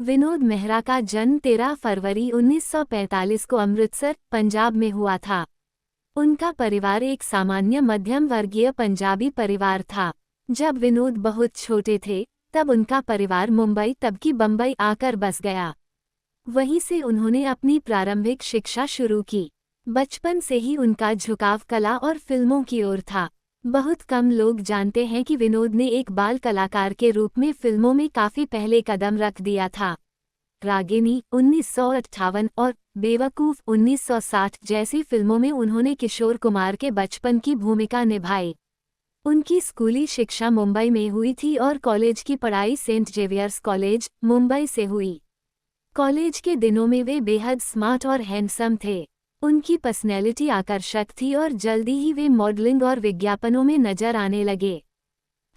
विनोद मेहरा का जन्म 13 फरवरी 1945 को अमृतसर, पंजाब में हुआ था। उनका परिवार एक सामान्य मध्यम वर्गीय पंजाबी परिवार था। जब विनोद बहुत छोटे थे, तब उनका परिवार मुंबई तब की बम्बई आकर बस गया। वहीं से उन्होंने अपनी प्रारंभिक शिक्षा शुरू की। बचपन से ही उनका झुकाव कला और फिल्मों की ओर था। बहुत कम लोग जानते हैं कि विनोद ने एक बाल कलाकार के रूप में फिल्मों में काफी पहले कदम रख दिया था। रागिनी 1958 और बेवकूफ 1960 जैसी फिल्मों में उन्होंने किशोर कुमार के बचपन की भूमिका निभाई। उनकी स्कूली शिक्षा मुंबई में हुई थी और कॉलेज की पढ़ाई सेंट जेवियर्स कॉलेज, मुंबई से हुई। कॉलेज के दिनों में वे बेहद स्मार्ट और हैंडसम थे। उनकी पर्सनैलिटी आकर्षक थी और जल्दी ही वे मॉडलिंग और विज्ञापनों में नजर आने लगे।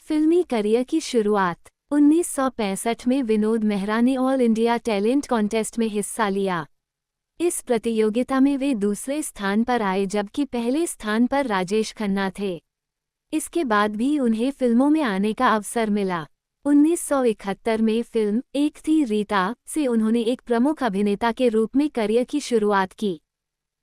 फिल्मी करियर की शुरुआत 1965 में विनोद मेहरा ने ऑल इंडिया टैलेंट कॉन्टेस्ट में हिस्सा लिया। इस प्रतियोगिता में वे दूसरे स्थान पर आए, जबकि पहले स्थान पर राजेश खन्ना थे। इसके बाद भी उन्हें फिल्मों में आने का अवसर मिला। 1971 में फिल्म एक थी रीता से उन्होंने एक प्रमुख अभिनेता के रूप में करियर की शुरुआत की।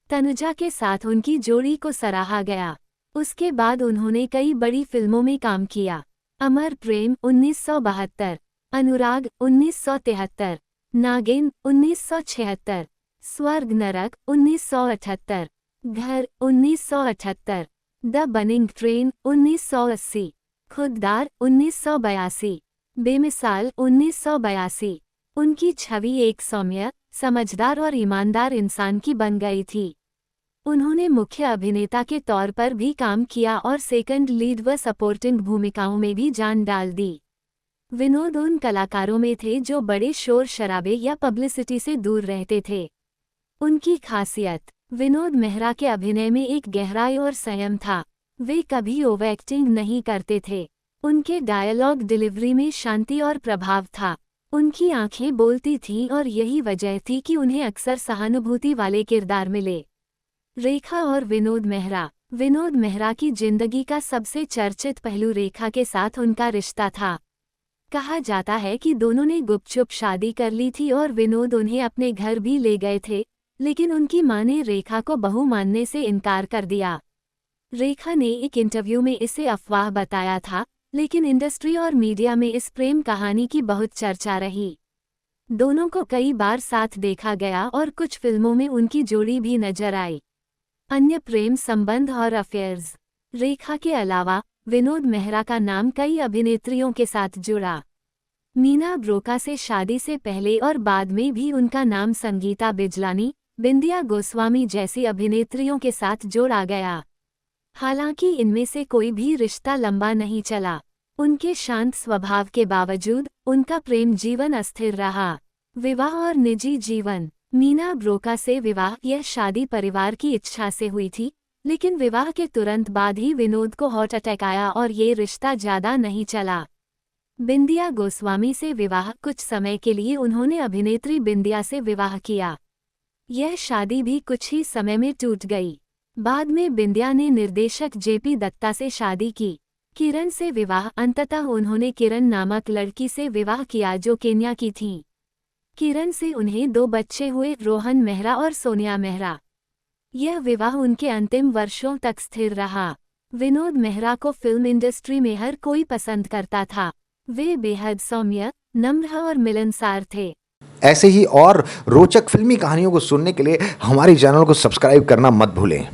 तनुजा के साथ उनकी जोड़ी को सराहा गया। उसके बाद उन्होंने कई बड़ी फिल्मों में काम किया। अमर प्रेम 1972, अनुराग 1973, नागिन 1976, स्वर्ग नरक 1978, घर 1978, द बनिंग ट्रेन 1980, खुददार 1982, बेमिसाल 1982। उनकी छवि एक सौम्य, समझदार और ईमानदार इंसान की बन गई थी। उन्होंने मुख्य अभिनेता के तौर पर भी काम किया और सेकंड लीड व सपोर्टिंग भूमिकाओं में भी जान डाल दी। विनोद उन कलाकारों में थे जो बड़े शोर शराबे या पब्लिसिटी से दूर रहते थे। उनकी खासियत, विनोद मेहरा के अभिनय में एक गहराई और संयम था। वे कभी ओवर एक्टिंग नहीं करते थे। उनके डायलॉग डिलीवरी में शांति और प्रभाव था। उनकी आंखें बोलती थीं और यही वजह थी कि उन्हें अक्सर सहानुभूति वाले किरदार मिले। रेखा और विनोद मेहरा। विनोद मेहरा की जिंदगी का सबसे चर्चित पहलू रेखा के साथ उनका रिश्ता था। कहा जाता है कि दोनों ने गुपचुप शादी कर ली थी और विनोद उन्हें अपने घर भी ले गए थे, लेकिन उनकी मां ने रेखा को बहू मानने से इनकार कर दिया। रेखा ने एक इंटरव्यू में इसे अफवाह बताया था, लेकिन इंडस्ट्री और मीडिया में इस प्रेम कहानी की बहुत चर्चा रही। दोनों को कई बार साथ देखा गया और कुछ फिल्मों में उनकी जोड़ी भी नजर आई। अन्य प्रेम संबंध और अफेयर्स। रेखा के अलावा विनोद मेहरा का नाम कई अभिनेत्रियों के साथ जुड़ा। मीना ब्रोका से शादी से पहले और बाद में भी उनका नाम संगीता बिजलानी, बिंदिया गोस्वामी जैसी अभिनेत्रियों के साथ जोड़ा गया। हालांकि इनमें से कोई भी रिश्ता लंबा नहीं चला। उनके शांत स्वभाव के बावजूद उनका प्रेम जीवन अस्थिर रहा। विवाह और निजी जीवन। मीना ब्रोका से विवाह यह शादी परिवार की इच्छा से हुई थी, लेकिन विवाह के तुरंत बाद ही विनोद को हार्ट अटैक आया और ये रिश्ता ज्यादा नहीं चला। बिंदिया गोस्वामी से विवाह। कुछ समय के लिए उन्होंने अभिनेत्री बिंदिया से विवाह किया। यह शादी भी कुछ ही समय में टूट गई। बाद में बिंदिया ने निर्देशक जेपी दत्ता से शादी की। किरण से विवाह। अंततः उन्होंने किरण नामक लड़की से विवाह किया जो केन्या की थीं। किरण से उन्हें 2 बच्चे हुए, रोहन मेहरा और सोनिया मेहरा। यह विवाह उनके अंतिम वर्षों तक स्थिर रहा। विनोद मेहरा को फिल्म इंडस्ट्री में हर कोई पसंद करता था। वे बेहद सौम्य, नम्र और मिलनसार थे। ऐसे ही और रोचक फिल्मी कहानियों को सुनने के लिए हमारे चैनल को सब्सक्राइब करना मत भूलें।